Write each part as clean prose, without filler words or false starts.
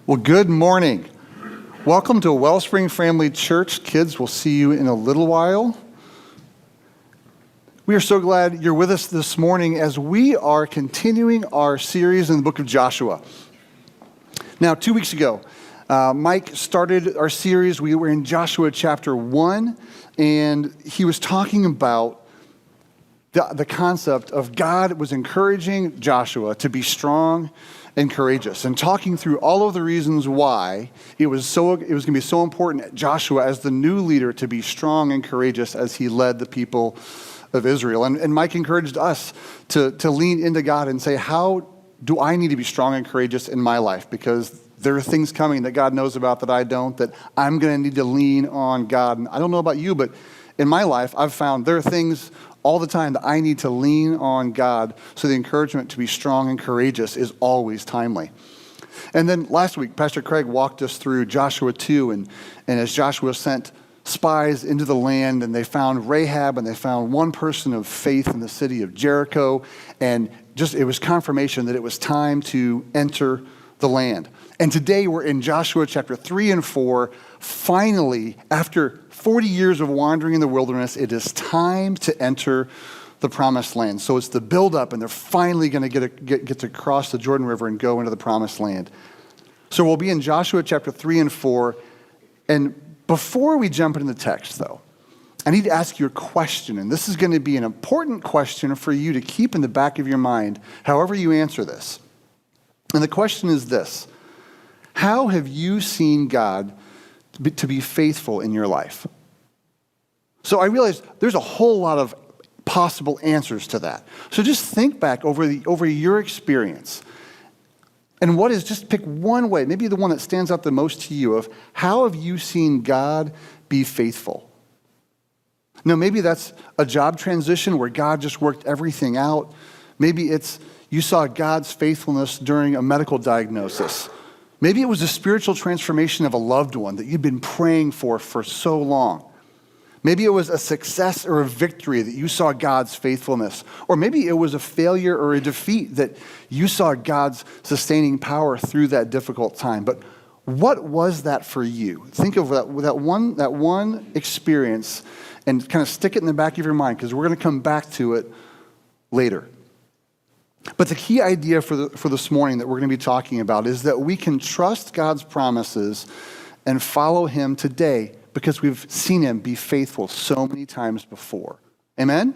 Well, good morning. Welcome to Wellspring Family Church. Kids, we'll see you in a little while. We are so glad you're with us this morning as we are continuing our series in the book of Joshua. Now, 2 weeks ago, Mike started our series. We were in Joshua chapter 1, and he was talking about the concept of God was encouraging Joshua to be strong and courageous, and talking through all of the reasons why it was going to be so important Joshua as the new leader to be strong and courageous as he led the people of Israel. And Mike encouraged us to lean into God and say, how do I need to be strong and courageous in my life? Because there are things coming that God knows about that I don't, that I'm going to need to lean on God. And I don't know about you, but in my life, I've found there are things all the time that I need to lean on God, so the encouragement to be strong and courageous is always timely. And then last week, Pastor Craig walked us through Joshua 2, and as Joshua sent spies into the land, and they found Rahab, and they found one person of faith in the city of Jericho, and it was confirmation that it was time to enter the land. And today we're in Joshua chapter 3 and 4. Finally, after 40 years of wandering in the wilderness, it is time to enter the promised land. So it's the buildup, and they're finally going to get to cross the Jordan River and go into the promised land. So we'll be in Joshua chapter 3 and 4. And before we jump into the text, though, I need to ask you a question. And this is going to be an important question for you to keep in the back of your mind, however you answer this. And the question is this: how have you seen God to be faithful in your life? So I realize there's a whole lot of possible answers to that. So just think back over your experience. And just pick one way, maybe the one that stands out the most to you, of how have you seen God be faithful? Now, maybe that's a job transition where God just worked everything out. Maybe it's you saw God's faithfulness during a medical diagnosis. Maybe it was a spiritual transformation of a loved one that you'd been praying for so long. Maybe it was a success or a victory that you saw God's faithfulness. Or maybe it was a failure or a defeat that you saw God's sustaining power through that difficult time. But what was that for you? Think of that one experience and kind of stick it in the back of your mind, because we're going to come back to it later. But the key idea for this morning that we're going to be talking about is that we can trust God's promises and follow him today because we've seen him be faithful so many times before. Amen?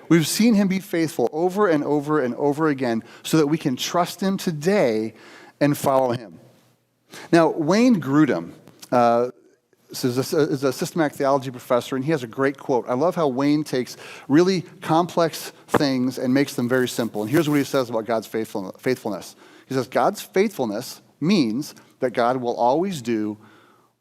We've seen him be faithful over and over and over again so that we can trust him today and follow him. Now, Wayne Grudem is a systematic theology professor, and he has a great quote. I love how Wayne takes really complex things and makes them very simple. And here's what he says about God's faithfulness. He says, God's faithfulness means that God will always do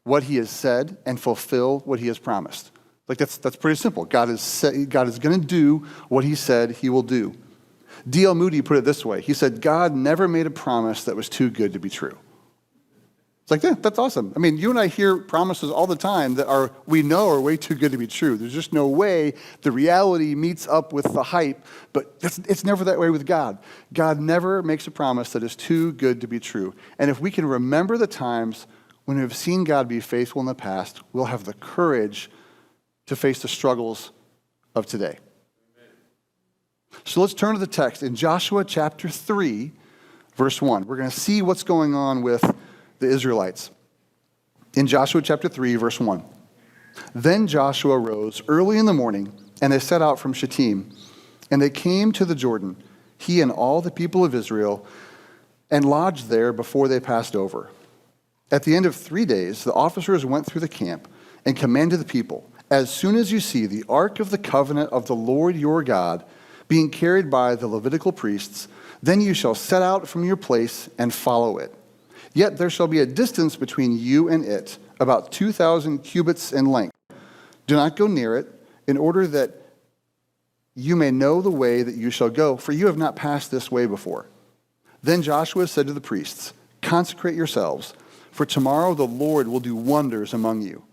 what he has said and fulfill what he has promised. Like that's pretty simple. God is going to do what he said he will do. D.L. Moody put it this way. He said, God never made a promise that was too good to be true. It's like, yeah, that's awesome. I mean, you and I hear promises all the time that we know are way too good to be true. There's just no way the reality meets up with the hype, but it's never that way with God. God never makes a promise that is too good to be true. And if we can remember the times when we've seen God be faithful in the past, we'll have the courage to face the struggles of today. So let's turn to the text in Joshua chapter 3, verse 1. We're going to see what's going on with the Israelites. In Joshua chapter 3, verse 1. Then Joshua rose early in the morning, and they set out from Shittim, and they came to the Jordan, he and all the people of Israel, and lodged there before they passed over. At the end of 3 days, the officers went through the camp and commanded the people, as soon as you see the ark of the covenant of the Lord your God being carried by the Levitical priests, then you shall set out from your place and follow it. Yet there shall be a distance between you and it, about 2,000 cubits in length. Do not go near it, in order that you may know the way that you shall go, for you have not passed this way before. Then Joshua said to the priests, consecrate yourselves, for tomorrow the Lord will do wonders among you.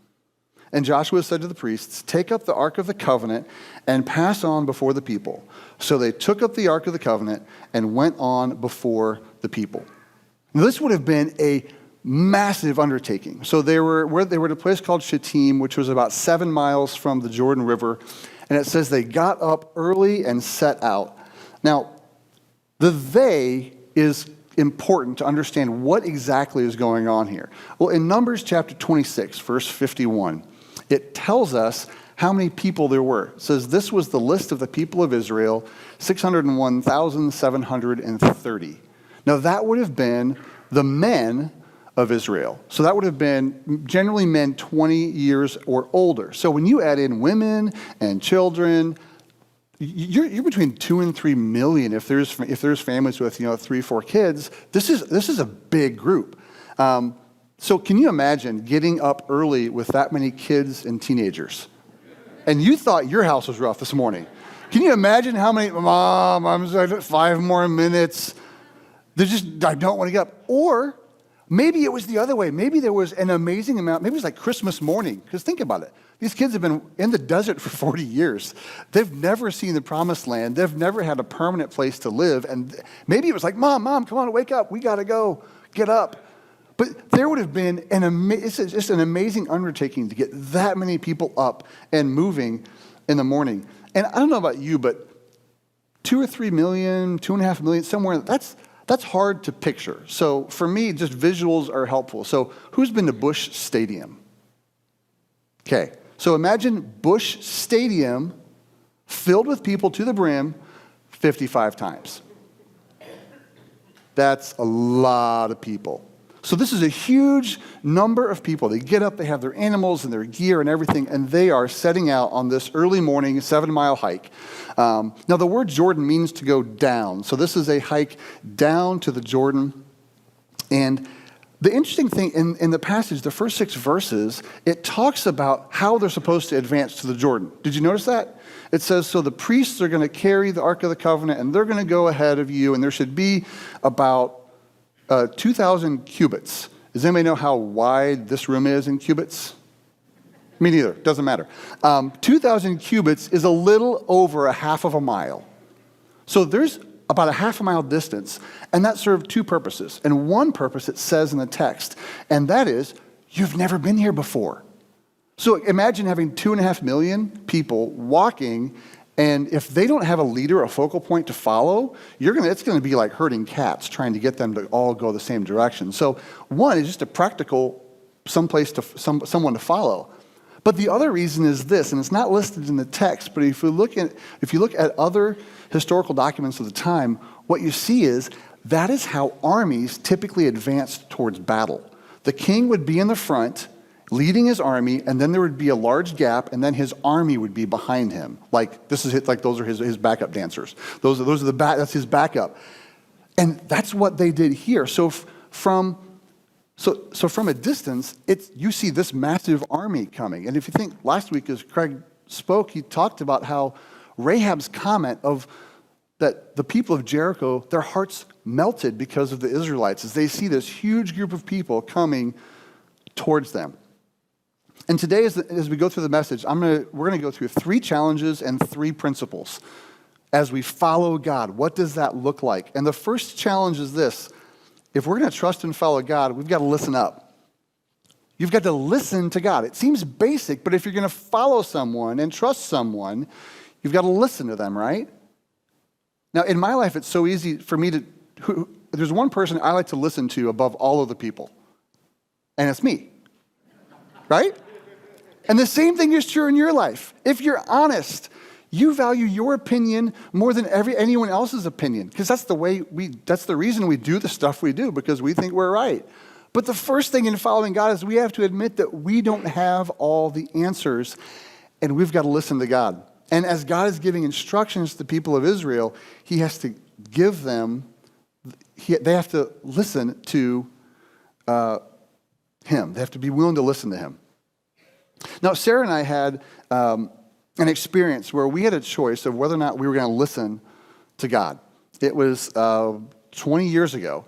And Joshua said to the priests, take up the ark of the covenant and pass on before the people. So they took up the ark of the covenant and went on before the people. Now, this would have been a massive undertaking. So they were at a place called Shittim, which was about 7 miles from the Jordan River. And it says they got up early and set out. Now, the they is important to understand what exactly is going on here. Well, in Numbers chapter 26, verse 51, it tells us how many people there were. It says this was the list of the people of Israel, 601,730. Now, that would have been the men of Israel. So that would have been generally men 20 years or older. So when you add in women and children, you're between 2 and 3 million if there's families with 3-4 kids. This is a big group. So can you imagine getting up early with that many kids and teenagers? And you thought your house was rough this morning. Can you imagine how many, Mom, I'm sorry, 5 more minutes. I don't want to get up. Or maybe it was the other way. Maybe there was an amazing amount. Maybe it was like Christmas morning. Because think about it. These kids have been in the desert for 40 years. They've never seen the promised land. They've never had a permanent place to live. And maybe it was like, Mom, come on, wake up. We got to go. Get up. But there would have been it's just an amazing undertaking to get that many people up and moving in the morning. And I don't know about you, but 2 or 3 million, 2.5 million, somewhere, that's hard to picture. So for me, just visuals are helpful. So who's been to Busch Stadium? Okay, so imagine Busch Stadium filled with people to the brim 55 times. That's a lot of people. So this is a huge number of people. They get up, they have their animals and their gear and everything, and they are setting out on this early morning 7-mile hike. Now, the word Jordan means to go down. So this is a hike down to the Jordan. And the interesting thing in the passage, the first 6 verses, it talks about how they're supposed to advance to the Jordan. Did you notice that? It says, so the priests are going to carry the Ark of the Covenant, and they're going to go ahead of you, and there should be about 2,000 cubits. Does anybody know how wide this room is in cubits? Me neither. Doesn't matter. 2,000 cubits is a little over a half of a mile. So there's about a half a mile distance, and that served 2 purposes. And one purpose it says in the text, and that is, you've never been here before. So imagine having 2.5 million people walking, and if they don't have a leader, a focal point to follow, it's going to be like herding cats, trying to get them to all go the same direction. So one is just a practical someone to follow. But the other reason is this, and it's not listed in the text, but if you look at other historical documents of the time, what you see is that is how armies typically advanced towards battle. The king would be in the front, leading his army, and then there would be a large gap, and then his army would be behind him. Those are his backup dancers. That's his backup, and that's what they did here. So from a distance, you see this massive army coming. And if you think last week, as Craig spoke, he talked about how Rahab's comment of that the people of Jericho, their hearts melted because of the Israelites as they see this huge group of people coming towards them. And today, as we go through the message, we're going to go through 3 challenges and 3 principles as we follow God. What does that look like? And the first challenge is this. If we're going to trust and follow God, we've got to listen up. You've got to listen to God. It seems basic, but if you're going to follow someone and trust someone, you've got to listen to them, right? Now, in my life, it's so easy for me there's one person I like to listen to above all of the people, and it's me, right? And the same thing is true in your life. If you're honest, you value your opinion more than anyone else's opinion, because that's the reason we do the stuff we do, because we think we're right. But the first thing in following God is we have to admit that we don't have all the answers, and we've got to listen to God. And as God is giving instructions to the people of Israel, he has to give them, they have to listen to him. They have to be willing to listen to him. Now, Sarah and I had an experience where we had a choice of whether or not we were going to listen to God. It was 20 years ago.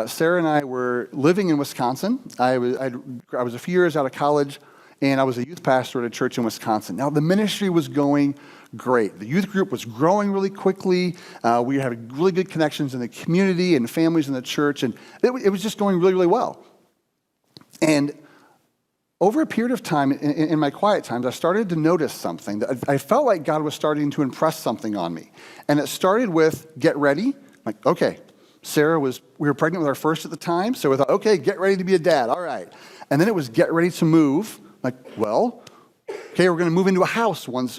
Sarah and I were living in Wisconsin. I was a few years out of college, and I was a youth pastor at a church in Wisconsin. Now, the ministry was going great. The youth group was growing really quickly. We had really good connections in the community and families in the church, and it was just going really, really well. And over a period of time, in my quiet times, I started to notice something. That I felt like God was starting to impress something on me. And it started with, get ready. Like, okay, we were pregnant with our first at the time, so we thought, okay, get ready to be a dad, all right. And then it was, get ready to move. Like, well, okay, we're going to move into a house once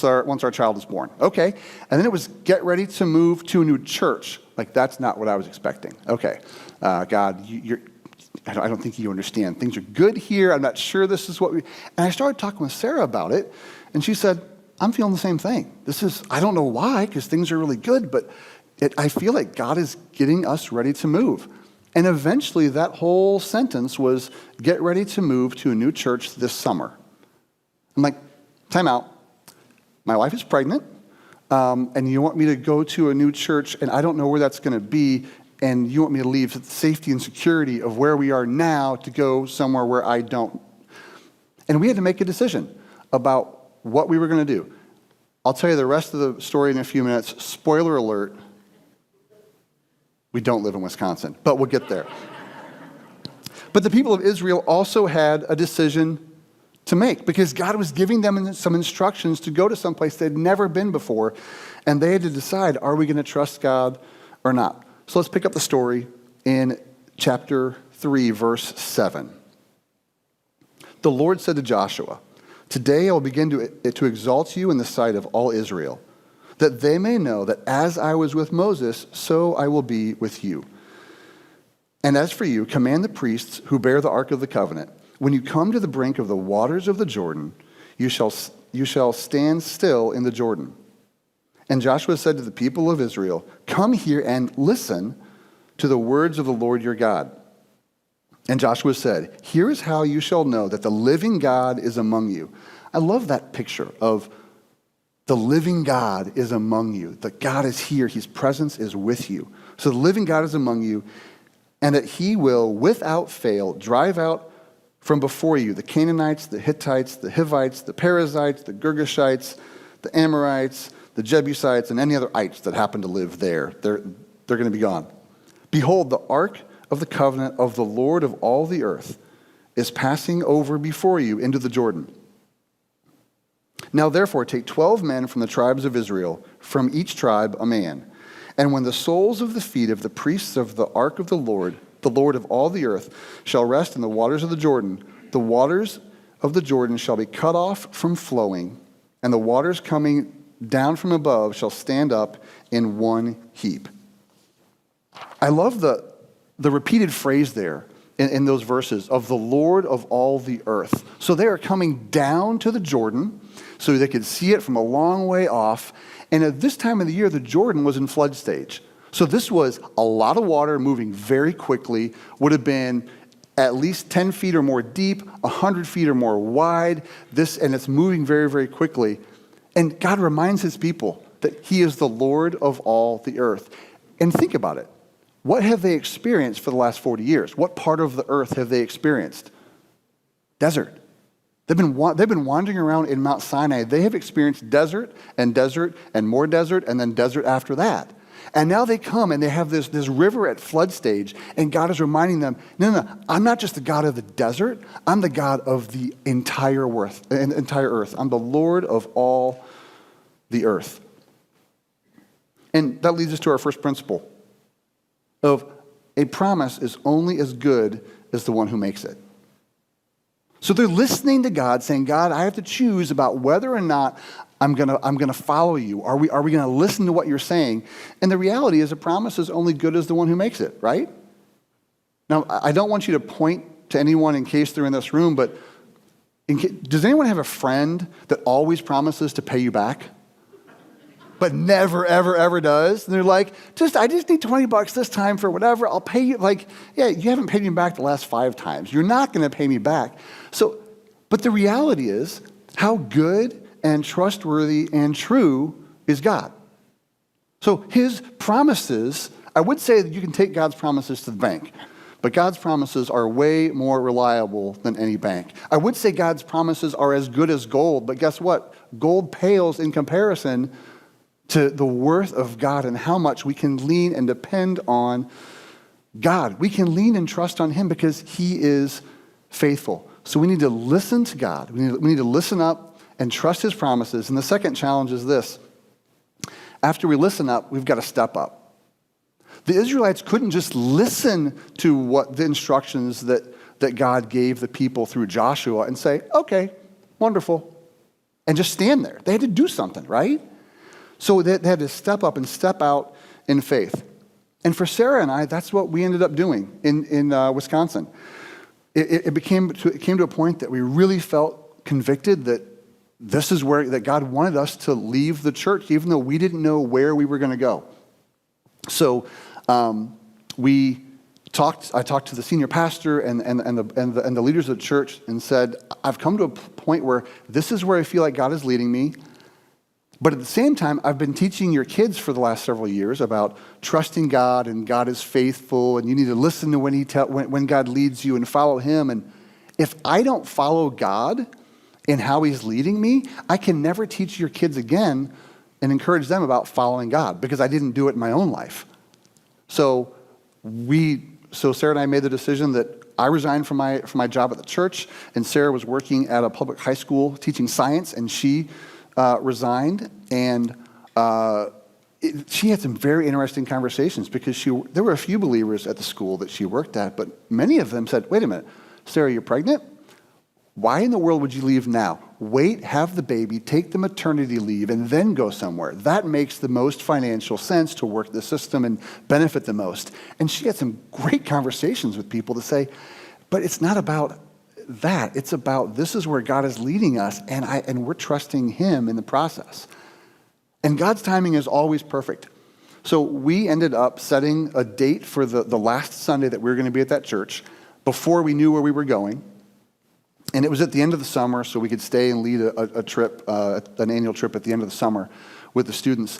our child is born. Okay. And then it was, get ready to move to a new church. Like, that's not what I was expecting. Okay, God, I don't think you understand. Things are good here. I'm not sure this is what we... And I started talking with Sarah about it, and she said, I'm feeling the same thing. I don't know why, because things are really good, but I feel like God is getting us ready to move. And eventually that whole sentence was, get ready to move to a new church this summer. I'm like, time out. My wife is pregnant, and you want me to go to a new church, and I don't know where that's going to be, and you want me to leave the safety and security of where we are now to go somewhere where I don't. And we had to make a decision about what we were going to do. I'll tell you the rest of the story in a few minutes. Spoiler alert, we don't live in Wisconsin, but we'll get there. But the people of Israel also had a decision to make because God was giving them some instructions to go to someplace they'd never been before, and they had to decide, are we going to trust God or not? So let's pick up the story in chapter 3, verse 7. The Lord said to Joshua, today I will begin to exalt you in the sight of all Israel, that they may know that as I was with Moses, so I will be with you. And as for you, command the priests who bear the ark of the covenant, when you come to the brink of the waters of the Jordan, you shall stand still in the Jordan. And Joshua said to the people of Israel, come here and listen to the words of the Lord your God. And Joshua said, here is how you shall know that the living God is among you. I love that picture of the living God is among you. That God is here. His presence is with you. So the living God is among you, and that he will, without fail, drive out from before you the Canaanites, the Hittites, the Hivites, the Perizzites, the Girgashites, the Amorites, the Jebusites, and any other ites that happen to live there. They're going to be gone. Behold, the ark of the covenant of the Lord of all the earth is passing over before you into the Jordan. Now therefore take 12 men from the tribes of Israel, from each tribe a man. And when the soles of the feet of the priests of the ark of the Lord of all the earth, shall rest in the waters of the Jordan, the waters of the Jordan shall be cut off from flowing, and the waters coming down from above shall stand up in one heap. I love the repeated phrase there in those verses of the Lord of all the earth. So they are coming down to the Jordan so they could see it from a long way off. And at this time of the year, the Jordan was in flood stage. So this was a lot of water moving very quickly, would have been at least 10 feet or more deep, 100 feet or more wide, and it's moving very, very quickly. And God reminds his people that he is the Lord of all the earth. And think about it. What have they experienced for the last 40 years? What part of the earth have they experienced? Desert. They've been wandering around in Mount Sinai. They have experienced desert and more desert and then desert after that. And now they come and they have this river at flood stage, and God is reminding them, no, I'm not just the God of the desert. I'm the God of the entire earth. I'm the Lord of all the earth. And that leads us to our first principle of a promise is only as good as the one who makes it. So they're listening to God, saying, God, I have to choose about whether or not I'm gonna follow you. Are we gonna listen to what you're saying? And the reality is a promise is only good as the one who makes it, right? Now, I don't want you to point to anyone in case they're in this room, but does anyone have a friend that always promises to pay you back? But never, ever, ever does? And they're like, I just need $20 this time for whatever. I'll pay you. Like, yeah, you haven't paid me back the last 5 times. You're not going to pay me back. So, but the reality is, how good and trustworthy and true is God? So his promises, I would say that you can take God's promises to the bank, but God's promises are way more reliable than any bank. I would say God's promises are as good as gold, but guess what? Gold pales in comparison to the worth of God and how much we can lean and depend on God. We can lean and trust on him because he is faithful. So we need to listen to God. We need to listen up and trust his promises. And the second challenge is this. After we listen up, we've got to step up. The Israelites couldn't just listen to what the instructions that God gave the people through Joshua and say, okay, wonderful, and just stand there. They had to do something, right? So they had to step up and step out in faith. And for Sarah and I, that's what we ended up doing in Wisconsin. It came to a point that we really felt convicted that this is that God wanted us to leave the church, even though we didn't know where we were going to go. So I talked to the senior pastor and the leaders of the church and said, I've come to a point where this is where I feel like God is leading me. But at the same time, I've been teaching your kids for the last several years about trusting God and God is faithful and you need to listen to when God leads you and follow him. And if I don't follow God in how he's leading me, I can never teach your kids again and encourage them about following God because I didn't do it in my own life. So Sarah and I made the decision that I resigned from my job at the church, and Sarah was working at a public high school teaching science, and she resigned, and she had some very interesting conversations because there were a few believers at the school that she worked at, but many of them said, wait a minute, Sarah, you're pregnant? Why in the world would you leave now? Wait, have the baby, take the maternity leave, and then go somewhere. That makes the most financial sense to work the system and benefit the most. And she had some great conversations with people to say, but it's not about that. It's about this is where God is leading us, and we're trusting him in the process. And God's timing is always perfect. So we ended up setting a date for the last Sunday that we were going to be at that church before we knew where we were going. And it was at the end of the summer, so we could stay and lead a trip, an annual trip at the end of the summer with the students.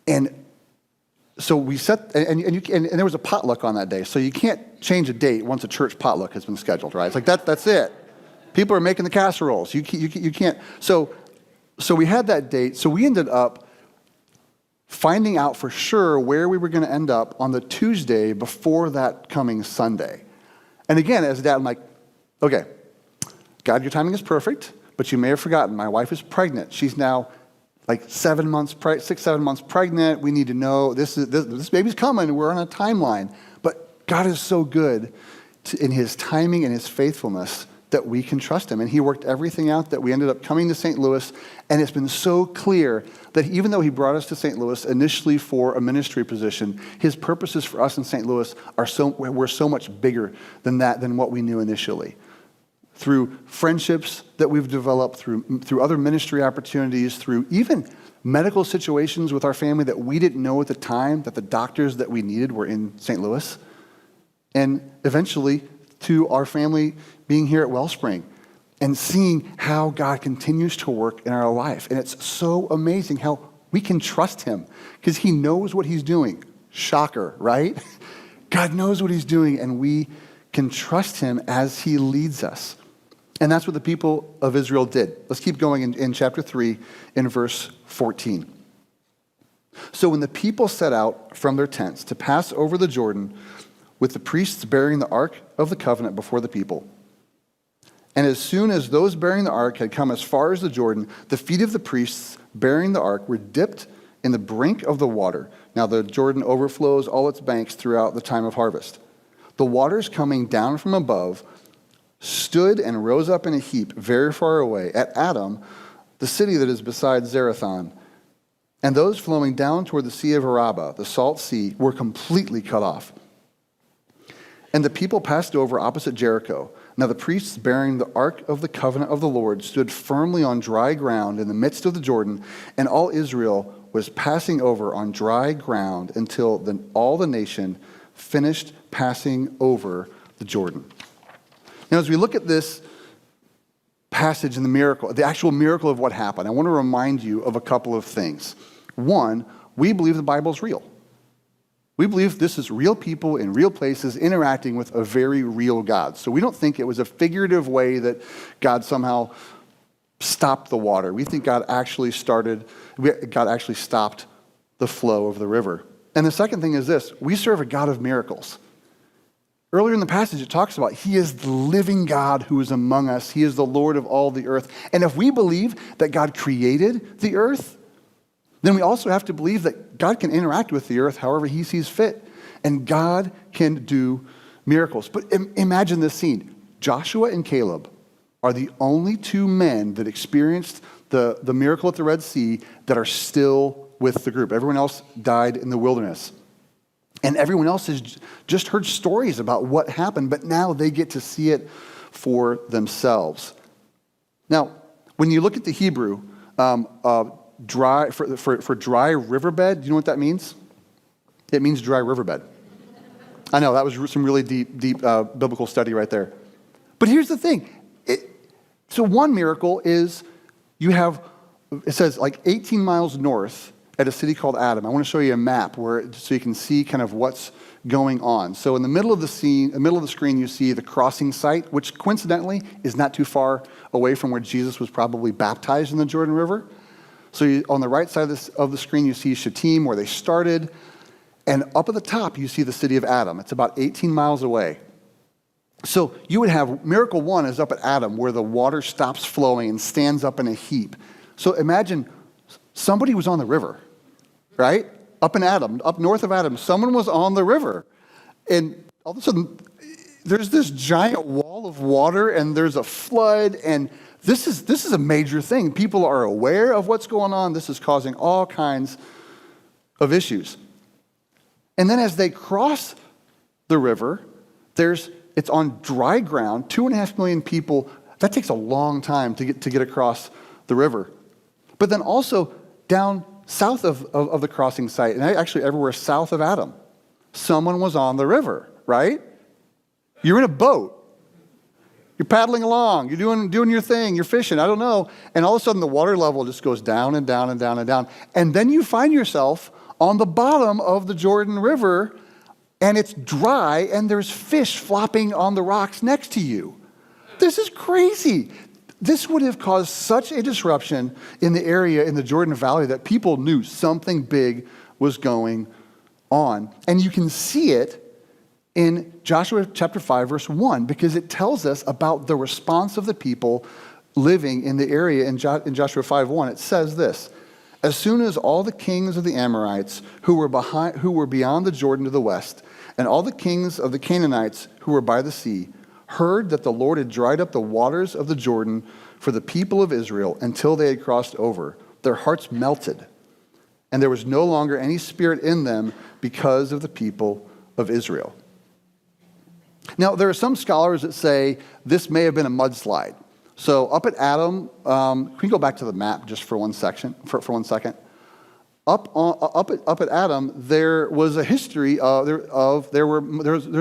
And so we set, and there was a potluck on that day. So you can't change a date once a church potluck has been scheduled, right? It's like that's it. People are making the casseroles. You can't. So we had that date. So we ended up finding out for sure where we were going to end up on the Tuesday before that coming Sunday. And again, as a dad, I'm like, okay, God, your timing is perfect, but you may have forgotten, my wife is pregnant. She's now like 7 months, 7 months pregnant. We need to know this baby's coming. We're on a timeline. But God is so good in his timing and his faithfulness that we can trust him. And he worked everything out that we ended up coming to St. Louis. And it's been so clear that even though he brought us to St. Louis initially for a ministry position, his purposes for us in St. Louis were so much bigger than what we knew initially. Through friendships that we've developed, through other ministry opportunities, through even medical situations with our family that we didn't know at the time that the doctors that we needed were in St. Louis. And eventually to our family being here at Wellspring and seeing how God continues to work in our life. And it's so amazing how we can trust him because he knows what he's doing. Shocker, right? God knows what he's doing, and we can trust him as he leads us. And that's what the people of Israel did. Let's keep going in chapter 3 in verse 14. So when the people set out from their tents to pass over the Jordan with the priests bearing the ark of the covenant before the people, and as soon as those bearing the ark had come as far as the Jordan, the feet of the priests bearing the ark were dipped in the brink of the water. Now the Jordan overflows all its banks throughout the time of harvest. The waters coming down from above stood and rose up in a heap very far away at Adam, the city that is beside Zarethan. And those flowing down toward the Sea of Arabah, the salt sea, were completely cut off. And the people passed over opposite Jericho. Now the priests bearing the ark of the covenant of the Lord stood firmly on dry ground in the midst of the Jordan, and all Israel was passing over on dry ground until all the nation finished passing over the Jordan. Now, as we look at this passage in the miracle, the actual miracle of what happened, I want to remind you of a couple of things. One, we believe the Bible is real. We believe this is real people in real places interacting with a very real God. So we don't think it was a figurative way that God somehow stopped the water. We think God actually stopped the flow of the river. And the second thing is this: we serve a God of miracles. Earlier in the passage, it talks about he is the living God who is among us. He is the Lord of all the earth. And if we believe that God created the earth, then we also have to believe that God can interact with the earth however he sees fit. And God can do miracles. But imagine this scene. Joshua and Caleb are the only two men that experienced the miracle at the Red Sea that are still with the group. Everyone else died in the wilderness. And everyone else has just heard stories about what happened, but now they get to see it for themselves. Now, when you look at the Hebrew, dry for dry riverbed, do you know what that means? It means dry riverbed. I know, that was some really deep biblical study right there. But here's the thing. So one miracle is it says like 18 miles north at a city called Adam. I want to show you a map so you can see kind of what's going on. So in the middle of the screen, you see the crossing site, which coincidentally is not too far away from where Jesus was probably baptized in the Jordan River. So on the right side of the screen, you see Shittim, where they started. And up at the top, you see the city of Adam. It's about 18 miles away. So you would have, miracle one is up at Adam, where the water stops flowing and stands up in a heap. So imagine somebody was on the river, right? Up in Adam, up north of Adam, someone was on the river. And all of a sudden, there's this giant wall of water, and there's a flood, and this is a major thing. People are aware of what's going on. This is causing all kinds of issues. And then as they cross the river, it's on dry ground, 2.5 million people. That takes a long time to get across the river. But then also down south of the crossing site, and actually everywhere south of Adam, someone was on the river, right? You're in a boat. You're paddling along. You're doing your thing. You're fishing. I don't know. And all of a sudden the water level just goes down and down and down and down. And then you find yourself on the bottom of the Jordan River, and it's dry, and there's fish flopping on the rocks next to you. This is crazy. This would have caused such a disruption in the area in the Jordan Valley that people knew something big was going on. And you can see it in Joshua chapter 5, verse 1, because it tells us about the response of the people living in the area in Joshua 5:1. It says this: as soon as all the kings of the Amorites who were beyond the Jordan to the west, and all the kings of the Canaanites who were by the sea, heard that the Lord had dried up the waters of the Jordan for the people of Israel until they had crossed over, their hearts melted, and there was no longer any spirit in them because of the people of Israel. Now, there are some scholars that say this may have been a mudslide. So up at Adam, can we go back to the map just for one second? Up at Adam, there was a history there's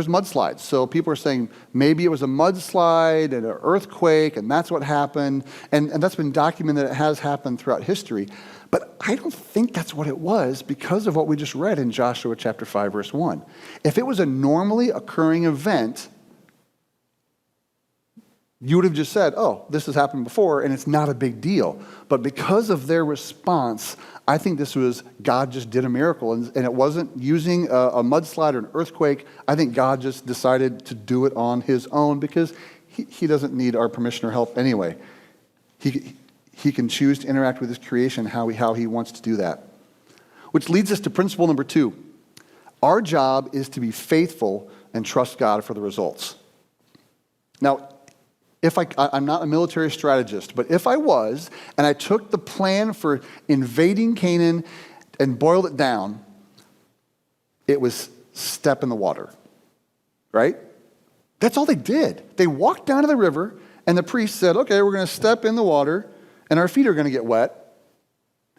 mudslides. So people are saying maybe it was a mudslide and an earthquake, and that's what happened. And that's been documented. It has happened throughout history. But I don't think that's what it was because of what we just read in Joshua chapter 5, verse 1. If it was a normally occurring event, you would have just said, oh, this has happened before, and it's not a big deal. But because of their response, I think this was God just did a miracle, and it wasn't using a mudslide or an earthquake. I think God just decided to do it on his own because he doesn't need our permission or help anyway. He can choose to interact with his creation how he wants to do that. Which leads us to principle number 2. Our job is to be faithful and trust God for the results. Now, I'm not a military strategist, but if I was, and I took the plan for invading Canaan and boiled it down, it was step in the water, right? That's all they did. They walked down to the river, and the priest said, okay, we're going to step in the water, and our feet are going to get wet.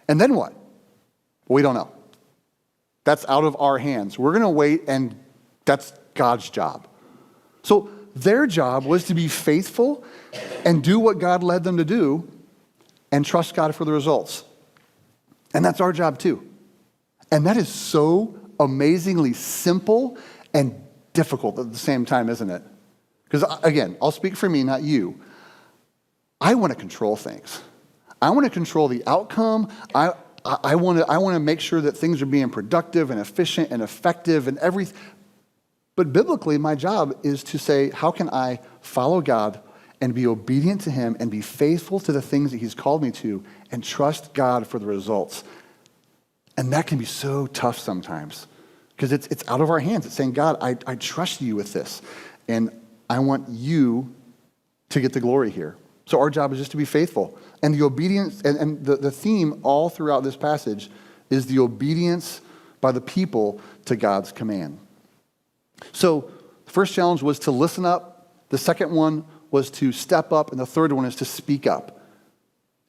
And then what? Well, we don't know. That's out of our hands. We're going to wait, and that's God's job. So their job was to be faithful and do what God led them to do and trust God for the results. And that's our job too. And that is so amazingly simple and difficult at the same time, isn't it? Because again, I'll speak for me, not you. I want to control things. I want to control the outcome. I want to make sure that things are being productive and efficient and effective and everything. But biblically, my job is to say, how can I follow God and be obedient to him and be faithful to the things that he's called me to and trust God for the results? And that can be so tough sometimes because it's out of our hands. It's saying, God, I trust you with this, and I want you to get the glory here. So our job is just to be faithful. And the obedience, and the theme all throughout this passage is the obedience by the people to God's command. So the first challenge was to listen up. The second one was to step up. And the third one is to speak up.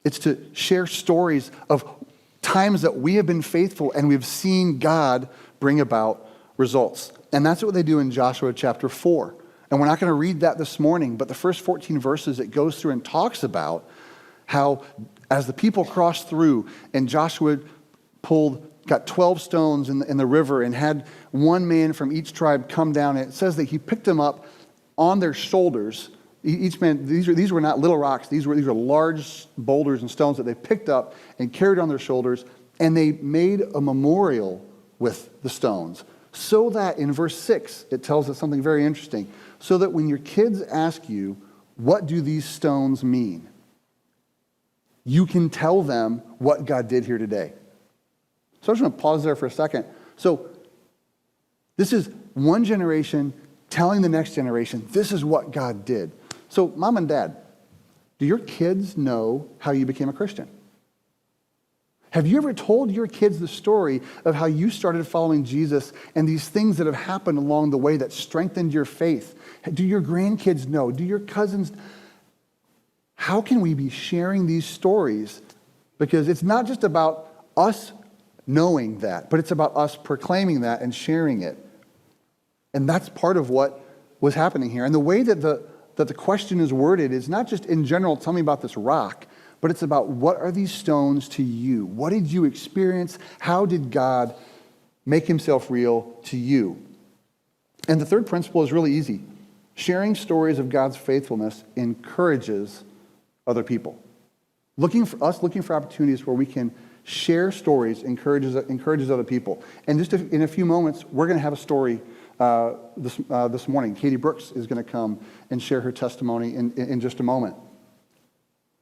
It's to share stories of times that we have been faithful and we've seen God bring about results. And that's what they do in Joshua chapter 4. And we're not going to read that this morning, but the first 14 verses, it goes through and talks about how as the people crossed through and Joshua got 12 stones in the river and had one man from each tribe come down. And it says that he picked them up on their shoulders. Each man, these were not little rocks. These were large boulders and stones that they picked up and carried on their shoulders. And they made a memorial with the stones. So that in verse 6, it tells us something very interesting. So that when your kids ask you, what do these stones mean? You can tell them what God did here today. So I just want to pause there for a second. So this is one generation telling the next generation, this is what God did. So mom and dad, do your kids know how you became a Christian? Have you ever told your kids the story of how you started following Jesus and these things that have happened along the way that strengthened your faith? Do your grandkids know? Do your cousins? How can we be sharing these stories? Because it's not just about us knowing that, but it's about us proclaiming that and sharing it. And that's part of what was happening here. And the way that the question is worded is not just in general, tell me about this rock, but it's about what are these stones to you? What did you experience? How did God make himself real to you? And the third principle is really easy. Sharing stories of God's faithfulness encourages other people. Looking for opportunities where we can share stories encourages other people. And just in a few moments, we're going to have a story this morning. Katie Brooks is going to come and share her testimony in just a moment.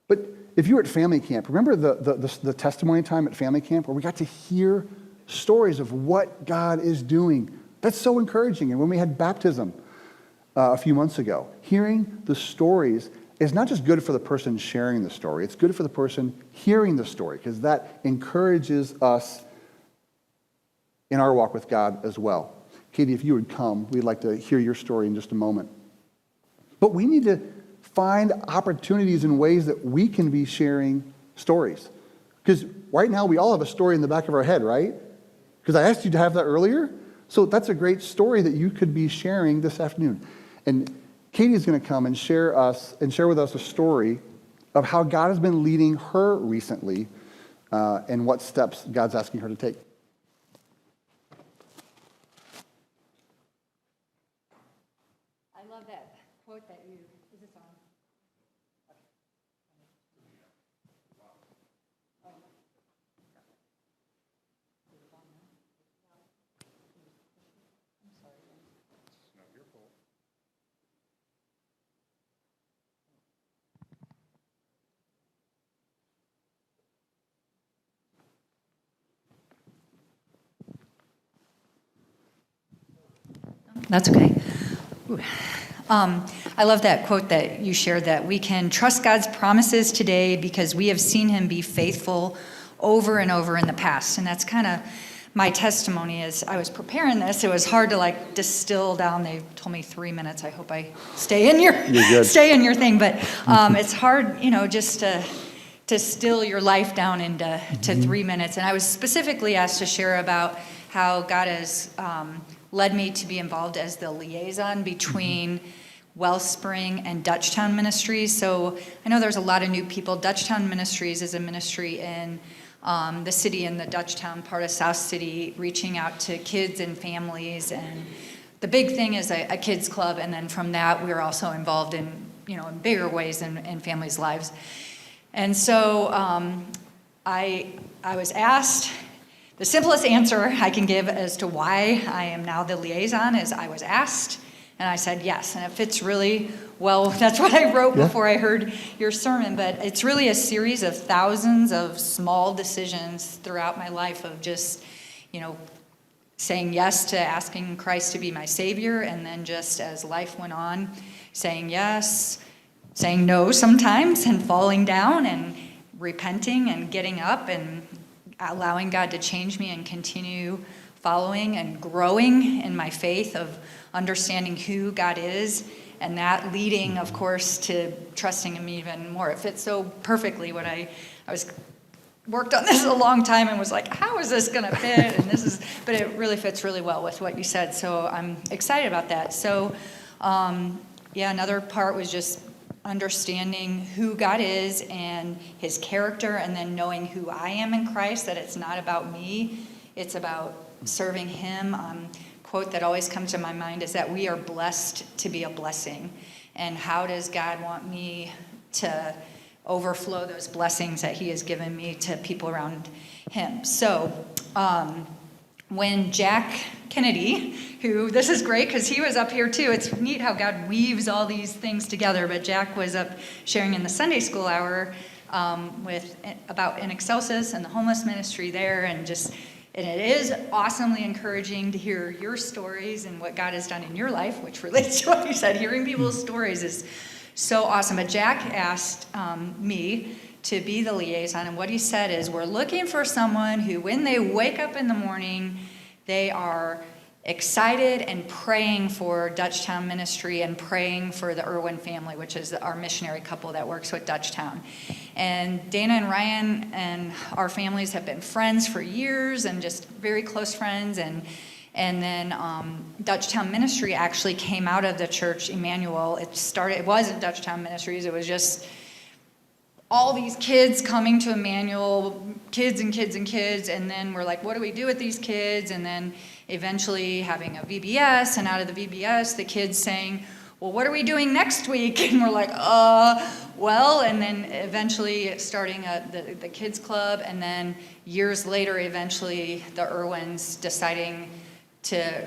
But if you were at family camp, remember the testimony time at family camp where we got to hear stories of what God is doing? That's so encouraging. And when we had baptism a few months ago, hearing the stories is not just good for the person sharing the story, it's good for the person hearing the story, because that encourages us in our walk with God as well. Katie, if you would come, we'd like to hear your story in just a moment. But we need to find opportunities and ways that we can be sharing stories. Because right now we all have a story in the back of our head, right? Because I asked you to have that earlier. So that's a great story that you could be sharing this afternoon. And Katie is going to come and share with us a story of how God has been leading her recently and what steps God's asking her to take. I love that quote that you, is this on? That's okay. I love that quote that you shared, that we can trust God's promises today because we have seen him be faithful over and over in the past. And that's kind of my testimony. As I was preparing this, it was hard to distill down. They told me 3 minutes. I hope I stay in your thing. But it's hard, just to distill your life down into 3 minutes. And I was specifically asked to share about how God has led me to be involved as the liaison between Wellspring and Dutchtown Ministries. So I know there's a lot of new people. Dutchtown Ministries is a ministry in the city, in the Dutchtown part of South City, reaching out to kids and families. And the big thing is a kids club. And then from that, we're also involved in bigger ways in families' lives. And so I was asked the simplest answer I can give as to why I am now the liaison is I was asked, and I said yes. And it fits really well. That's what I wrote before I heard your sermon. But it's really a series of thousands of small decisions throughout my life of just, saying yes to asking Christ to be my Savior, and then just as life went on, saying yes, saying no sometimes, and falling down, and repenting, and getting up, and allowing God to change me and continue following and growing in my faith of understanding who God is, and that leading, of course, to trusting Him even more. It fits so perfectly what I worked on this a long time and was like, how is this going to fit? But it really fits really well with what you said. So I'm excited about that. So, another part was just understanding who God is and His character, and then knowing who I am in Christ, that it's not about me, it's about serving Him. Quote that always comes to my mind is that we are blessed to be a blessing. And how does God want me to overflow those blessings that He has given me to people around Him? So when Jack Kennedy, this is great because he was up here too. It's neat how God weaves all these things together. But Jack was up sharing in the Sunday school hour about In Excelsis and the homeless ministry there, and it is awesomely encouraging to hear your stories and what God has done in your life, which relates to what you said. Hearing people's stories is so awesome. But Jack asked me to be the liaison, and what he said is, we're looking for someone who, when they wake up in the morning, they are excited and praying for Dutchtown Ministry and praying for the Irwin family, which is our missionary couple that works with Dutchtown. And Dana and Ryan and our families have been friends for years, and just very close friends. And then Dutchtown Ministry actually came out of the church, Emmanuel. It wasn't Dutchtown Ministries, it was just all these kids coming to Emmanuel, kids and kids and kids, and then we're like, what do we do with these kids? And then eventually having a VBS, and out of the VBS, the kids saying, well, what are we doing next week? And we're like, and then eventually starting the kids club, and then years later, eventually the Irwins deciding to,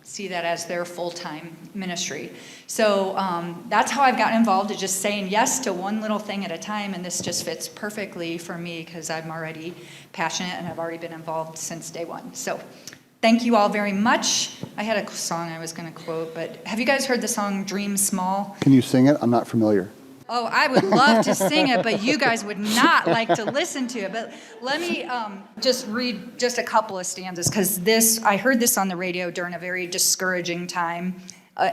see that as their full-time ministry. So that's how I've gotten involved, is just saying yes to one little thing at a time, and this just fits perfectly for me because I'm already passionate and I've already been involved since day one. So thank you all very much. I had a song I was going to quote, but have you guys heard the song Dream Small? Can you sing it? I'm not familiar. Oh, I would love to sing it, but you guys would not like to listen to it. But let me just read just a couple of stanzas, because I heard this on the radio during a very discouraging time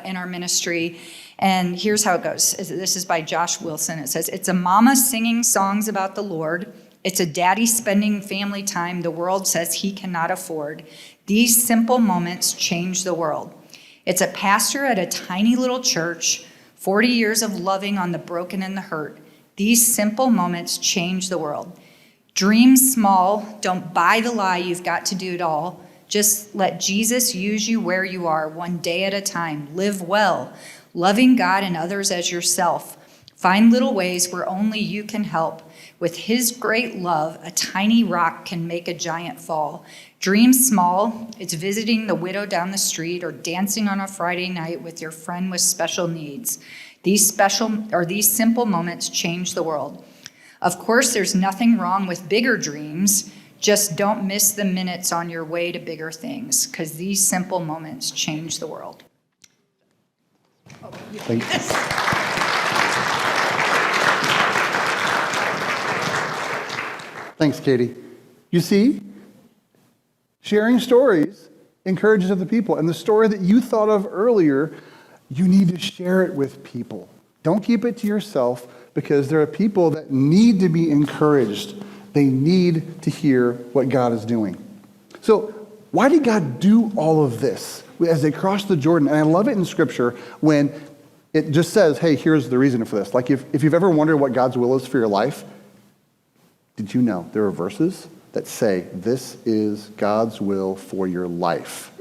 in our ministry. And here's how it goes. This is by Josh Wilson. It says, it's a mama singing songs about the Lord. It's a daddy spending family time the world says he cannot afford. These simple moments change the world. It's a pastor at a tiny little church, 40 years of loving on the broken and the hurt. These simple moments change the world. Dream small. Don't buy the lie you've got to do it all. Just let Jesus use you where you are, one day at a time. Live well, loving God and others as yourself. Find little ways where only you can help. With His great love, a tiny rock can make a giant fall. Dream small. It's visiting the widow down the street, or dancing on a Friday night with your friend with special needs. These simple moments change the world. Of course, there's nothing wrong with bigger dreams. Just don't miss the minutes on your way to bigger things, because these simple moments change the world. Thank you. Thanks, Katie. You see, sharing stories encourages other people. And the story that you thought of earlier, you need to share it with people. Don't keep it to yourself, because there are people that need to be encouraged. They need to hear what God is doing. So why did God do all of this as they crossed the Jordan? And I love it in Scripture when it just says, hey, here's the reason for this. Like if you've ever wondered what God's will is for your life, did you know there are verses that say this is God's will for your life?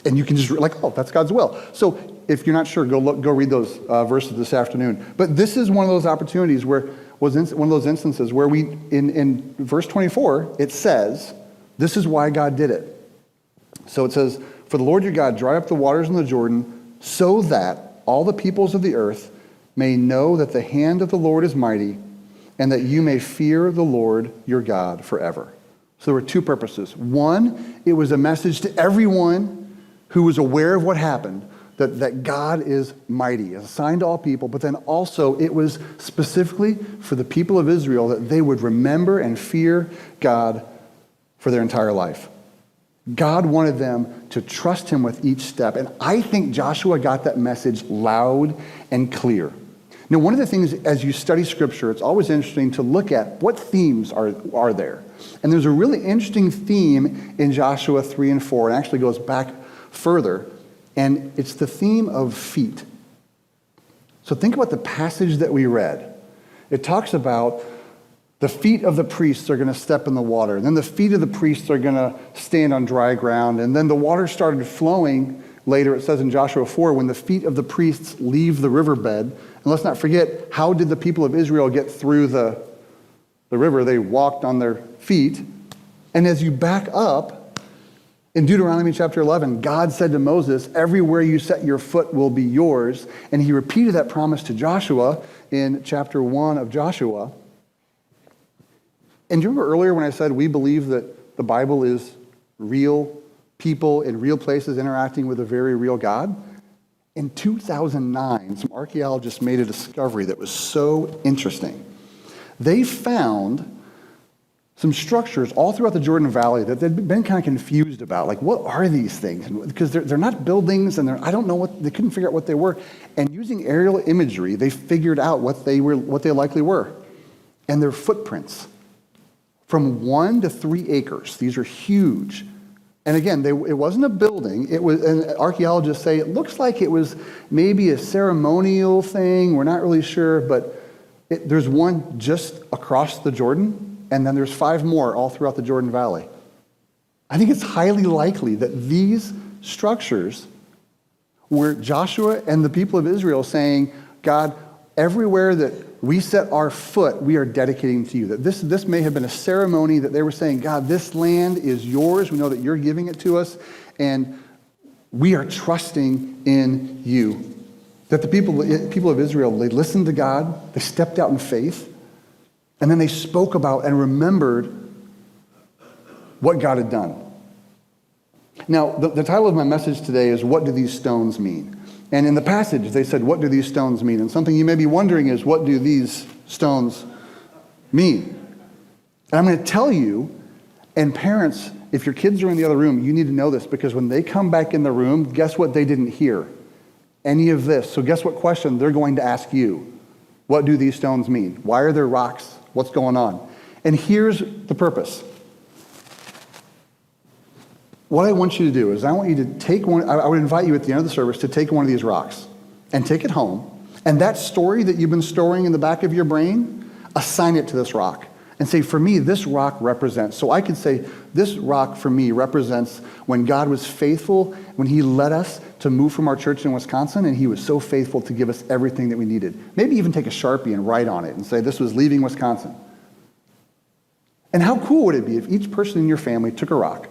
And you can just that's God's will. So if you're not sure, go read those verses this afternoon. But this is one of those opportunities one of those instances where in verse 24, it says, This is why God did it. So it says, "For the Lord your God dry up the waters in the Jordan, so that all the peoples of the earth may know that the hand of the Lord is mighty, and that you may fear the Lord your God forever." So there were two purposes. One, it was a message to everyone who was aware of what happened, that God is mighty, a sign to all people, but then also it was specifically for the people of Israel that they would remember and fear God for their entire life. God wanted them to trust him with each step, and I think Joshua got that message loud and clear. Now, one of the things as you study Scripture, it's always interesting to look at what themes are there. And there's a really interesting theme in Joshua 3 and 4, and actually goes back further, and it's the theme of feet. So think about the passage that we read. It talks about the feet of the priests are going to step in the water, and then the feet of the priests are going to stand on dry ground, and then the water started flowing. Later, it says in Joshua 4, when the feet of the priests leave the riverbed. And let's not forget, how did the people of Israel get through the river? They walked on their feet. And as you back up, in Deuteronomy chapter 11, God said to Moses, "Everywhere you set your foot will be yours." And he repeated that promise to Joshua in chapter 1 of Joshua. And do you remember earlier when I said we believe that the Bible is real people in real places interacting with a very real God? In 2009, some archaeologists made a discovery that was so interesting. They found some structures all throughout the Jordan Valley that they'd been kind of confused about. Like, what are these things? Because they're not buildings, and I don't know they couldn't figure out what they were. And using aerial imagery, they figured out what they likely were. And their footprints. From 1 to 3 acres. These are huge. And again, it wasn't a building. It was, and archaeologists say it looks like it was maybe a ceremonial thing. We're not really sure, but there's one just across the Jordan, and then there's 5 more all throughout the Jordan Valley. I think it's highly likely that these structures were Joshua and the people of Israel saying, "God, everywhere that we set our foot, we are dedicating to you." That this may have been a ceremony that they were saying, "God, this land is yours. We know that you're giving it to us, and we are trusting in you." That the people of Israel, they listened to God, they stepped out in faith, and then they spoke about and remembered what God had done. Now, the title of my message today is, "What do these stones mean?" And in the passage, they said, "What do these stones mean?" And something you may be wondering is, what do these stones mean? And I'm going to tell you, and parents, if your kids are in the other room, you need to know this, because when they come back in the room, guess what they didn't hear? Any of this. So guess what question they're going to ask you? What do these stones mean? Why are there rocks? What's going on? And here's the purpose. What I want you to do is I want you to take one. I would invite you at the end of the service to take one of these rocks and take it home. And that story that you've been storing in the back of your brain, assign it to this rock. And say, for me, this rock represents. So I could say, this rock for me represents when God was faithful, when he led us to move from our church in Wisconsin, and he was so faithful to give us everything that we needed. Maybe even take a Sharpie and write on it and say, this was leaving Wisconsin. And how cool would it be if each person in your family took a rock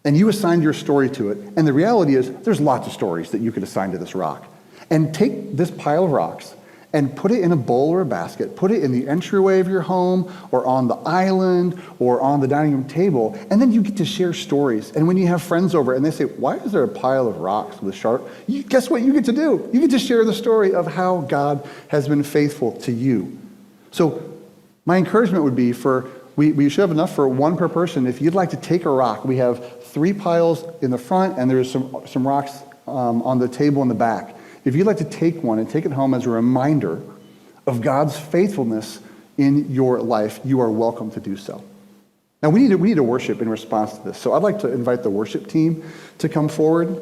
and you assigned your story to it? And the reality is, there's lots of stories that you could assign to this rock. And take this pile of rocks and put it in a bowl or a basket. Put it in the entryway of your home, or on the island, or on the dining room table. And then you get to share stories. And when you have friends over and they say, why is there a pile of rocks with a sharp? Guess what you get to do? You get to share the story of how God has been faithful to you. So my encouragement would be we should have enough for one per person. If you'd like to take a rock, we have 3 piles in the front, and there's some rocks on the table in the back. If you'd like to take one and take it home as a reminder of God's faithfulness in your life, you are welcome to do so. Now, we need to worship in response to this. So I'd like to invite the worship team to come forward.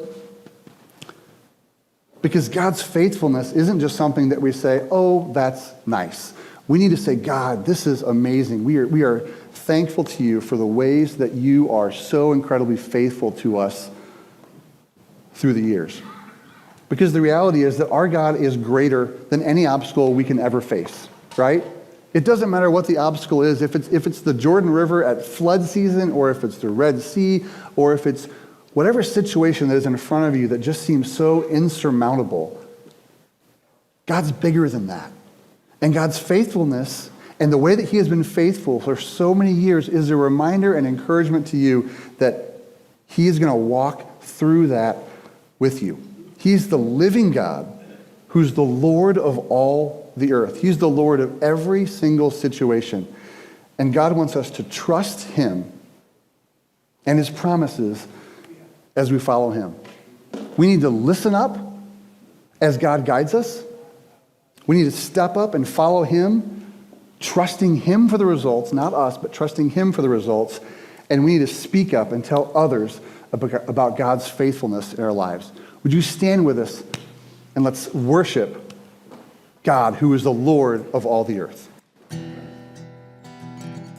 Because God's faithfulness isn't just something that we say, oh, that's nice. We need to say, God, this is amazing. We are thankful to you for the ways that you are so incredibly faithful to us through the years. Because the reality is that our God is greater than any obstacle we can ever face, right? It doesn't matter what the obstacle is, if it's the Jordan River at flood season, or if it's the Red Sea, or if it's whatever situation that is in front of you that just seems so insurmountable. God's bigger than that. And God's faithfulness and the way that he has been faithful for so many years is a reminder and encouragement to you that he is going to walk through that with you. He's the living God who's the Lord of all the earth. He's the Lord of every single situation. And God wants us to trust him and his promises as we follow him. We need to listen up as God guides us. We need to step up and follow him, trusting him for the results, not us, but trusting him for the results. And we need to speak up and tell others about God's faithfulness in our lives. Would you stand with us and let's worship God, who is the Lord of all the earth.